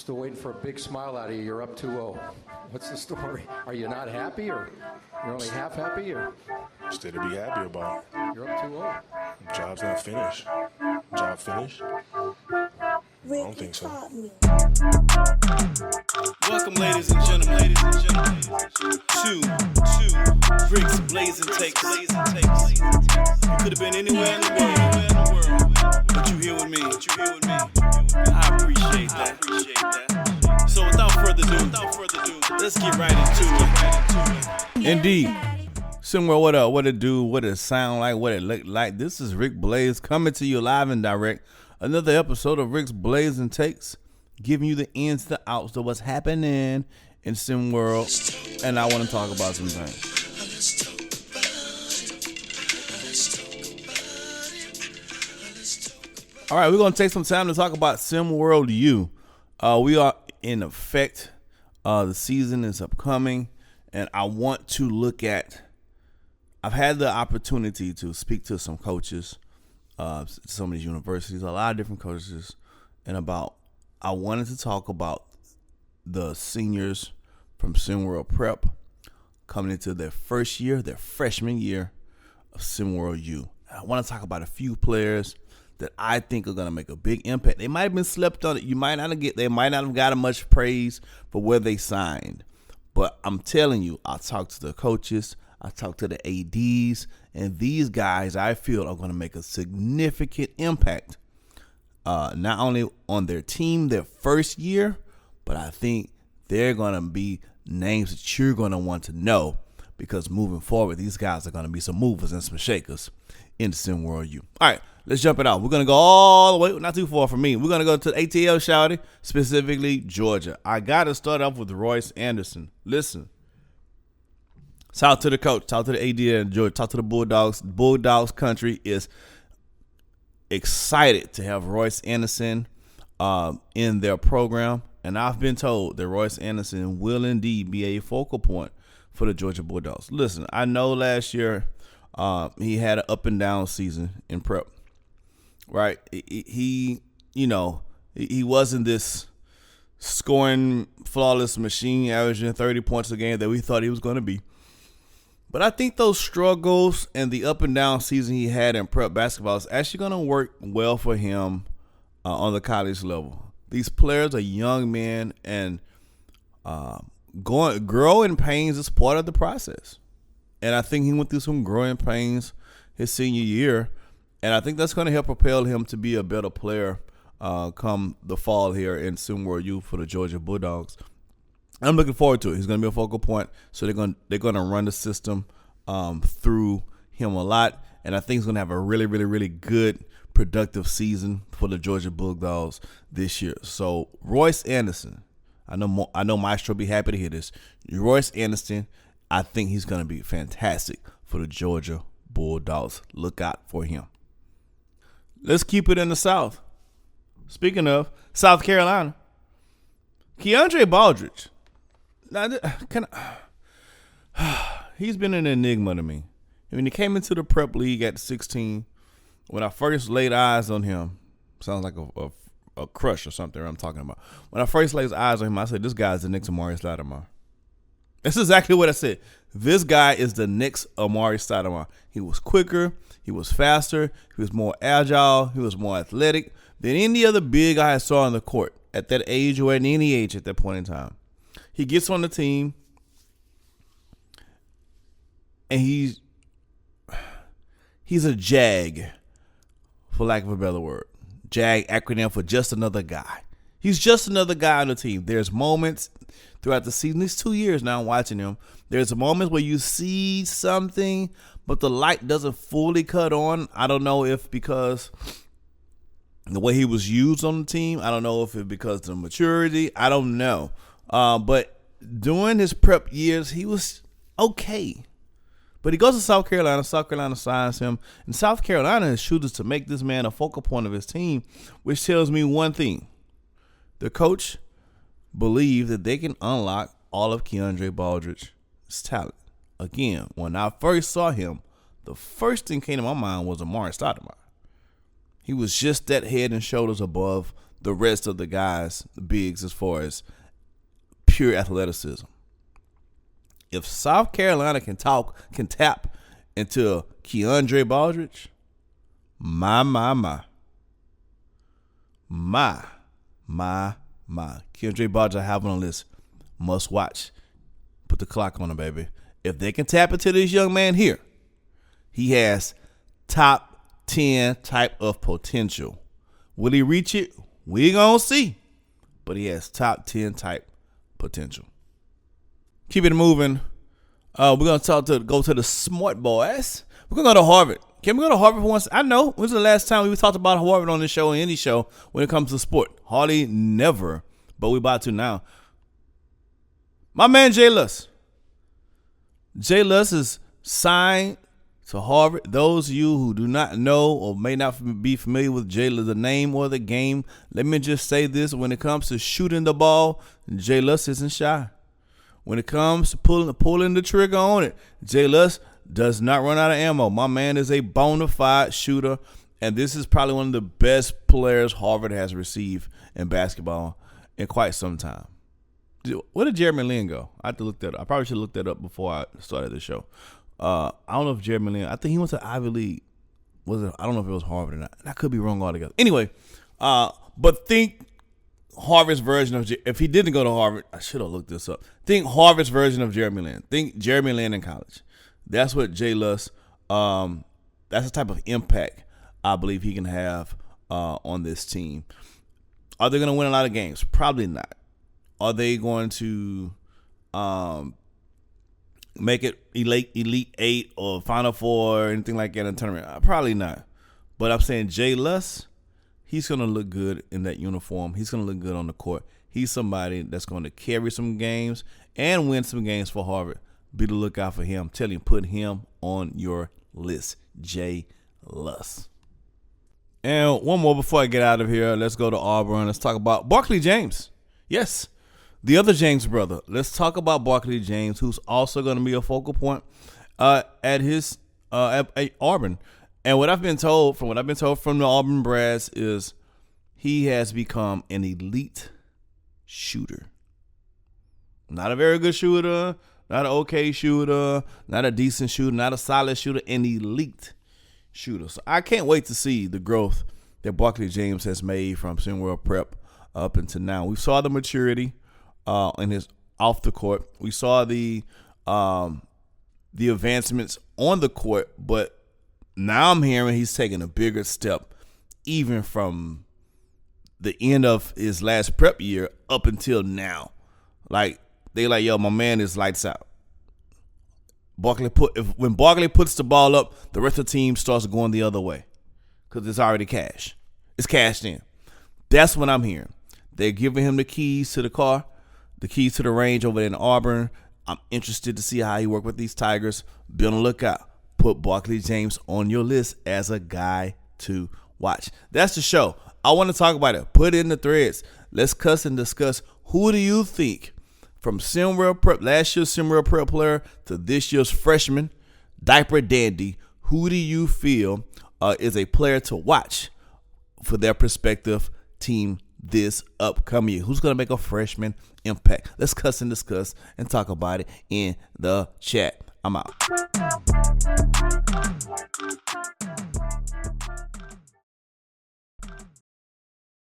Still waiting for a big smile out of you. You're up 2-0. What's the story? Are you not happy, or you're only half happy, or? Still to be happy about. You're up 2-0. Job's not finished. Job finished? I don't think so. Welcome, ladies and gentlemen, to Rick's Blazing Takes. You could have been anywhere in the world, but you here with me. I appreciate that. So without further ado, let's get right into it. Indeed. SimWorld, what up? What it do? What it sound like? What it look like? This is Rick Blaze coming to you live and direct. Another episode of Rick's Blazing Takes, giving you the ins, the outs of what's happening in SimWorld, and I want to talk about some things. All right, we're going to take some time to talk about SimWorld U. We are in effect. The season is upcoming, and I want to look at, I've had the opportunity to speak to some coaches, some of these universities, a lot of different coaches, and I wanted to talk about the seniors from SimWorld Prep coming into their first year, their freshman year of SimWorld U. And I want to talk about a few players that I think are going to make a big impact. They might have been slept on. They might not have gotten much praise for where they signed. But I'm telling you, I talked to the coaches, I talked to the ADs, and these guys I feel are going to make a significant impact, not only on their team their first year, but I think they're going to be names that you're going to want to know, because moving forward, these guys are going to be some movers and some shakers in SimWorld U. All right, let's jump it out. We're going to go all the way, not too far from me. We're going to go to ATL, shouty, specifically Georgia. I got to start off with Royce Anderson. Listen. Talk to the coach, talk to the AD in Georgia, talk to the Bulldogs. Bulldogs country is excited to have Royce Anderson in their program. And I've been told that Royce Anderson will indeed be a focal point for the Georgia Bulldogs. Listen, I know last year he had an up and down season in prep, right? He wasn't this scoring flawless machine averaging 30 points a game that we thought he was going to be. But I think those struggles and the up and down season he had in prep basketball is actually going to work well for him on the college level. These players are young men, and growing pains is part of the process. And I think he went through some growing pains his senior year, and I think that's going to help propel him to be a better player come the fall here in SimWorld U for the Georgia Bulldogs. I'm looking forward to it. He's going to be a focal point, so they're going to run the system through him a lot, and I think he's going to have a really, really, really good, productive season for the Georgia Bulldogs this year. So Royce Anderson, I know Maestro will be happy to hear this. Royce Anderson, I think he's going to be fantastic for the Georgia Bulldogs. Look out for him. Let's keep it in the South. Speaking of South Carolina, Keandre Baldridge. Now, he's been an enigma to me. When he came into the prep league at 16, when I first laid eyes on him, sounds like a crush or something I'm talking about. When I first laid eyes on him, I said, this guy is the next Amari Stoudemire. That's exactly what I said. This guy is the next Amari Stoudemire. He was quicker, he was faster, he was more agile, he was more athletic than any other big I saw on the court at that age or at any age at that point in time. He gets on the team, and he's a JAG, for lack of a better word. JAG acronym for just another guy. He's just another guy on the team. There's moments throughout the season, these 2 years now I'm watching him, there's moments where you see something, but the light doesn't fully cut on. I don't know if because the way he was used on the team, I don't know if it's because of the maturity, I don't know. But during his prep years, he was okay. But he goes to South Carolina. South Carolina signs him. And South Carolina is shooters to make this man a focal point of his team, which tells me one thing. The coach believes that they can unlock all of Keandre Baldridge's talent. Again, when I first saw him, the first thing came to my mind was Amari Stoudemire. He was just that head and shoulders above the rest of the guys, the bigs, as far as pure athleticism. If South Carolina can tap into Keandre Baldridge, my. Keandre Baldridge I have on the list. Must watch. Put the clock on him, baby. If they can tap into this young man here, he has top 10 type of potential. Will he reach it? We gonna see. But he has top 10 type potential. Keep it moving. We're gonna go to the smart boys. We're gonna go to Harvard. Can we go to Harvard for once? I know. When was the last time we talked about Harvard on this show or any show when it comes to sport? Hardly never. But we about to now. My man Jay Luss. Jay Luss is signed to Harvard. Those of you who do not know or may not be familiar with Jay Luss, the name or the game, let me just say this. When it comes to shooting the ball, Jay Luss isn't shy. When it comes to pulling the trigger on it, Jay Luss does not run out of ammo. My man is a bona fide shooter, and this is probably one of the best players Harvard has received in basketball in quite some time. Where did Jeremy Lin go? I have to look that up. I probably should look that up before I started the show. I don't know if Jeremy Lin, I think he went to Ivy League. I don't know if it was Harvard or not. I could be wrong altogether. Anyway, but think Harvard's version of, if he didn't go to Harvard, I should have looked this up. Think Harvard's version of Jeremy Lin. Think Jeremy Lin in college. That's what Jay Luss, that's the type of impact I believe he can have on this team. Are they going to win a lot of games? Probably not. Are they going to make it Elite 8 or Final 4 or anything like that in the tournament? Probably not. But I'm saying Jay Luss, he's going to look good in that uniform. He's going to look good on the court. He's somebody that's going to carry some games and win some games for Harvard. Be the lookout for him. Tell him, put him on your list. Jay Luss. And one more before I get out of here. Let's go to Auburn. Let's talk about Barkley James. Yes, the other James brother. Let's talk about Barkley James, who's also going to be a focal point at Auburn. And what I've been told from the Auburn brass is he has become an elite shooter. Not a very good shooter, not an okay shooter, not a decent shooter, not a solid shooter, an elite shooter. So I can't wait to see the growth that Barkley James has made from SimWorld Prep up until now. We saw the maturity in his off the court. We saw the advancements on the court, but now I'm hearing he's taking a bigger step even from the end of his last prep year up until now. Like, they like, yo, my man is lights out. When Barkley puts the ball up, the rest of the team starts going the other way because it's already cash. It's cashed in. That's what I'm hearing. They're giving him the keys to the car, the keys to the range over there in Auburn. I'm interested to see how he works with these Tigers. Be on the lookout. Put Barkley James on your list as a guy to watch. That's the show. I want to talk about it. Put it in the threads. Let's cuss and discuss. Who do you think, from SimWorld Prep, last year's SimWorld Prep player to this year's freshman, Diaper Dandy, who do you feel is a player to watch for their prospective team this upcoming year? Who's going to make a freshman impact? Let's cuss and discuss and talk about it in the chat. I'm out.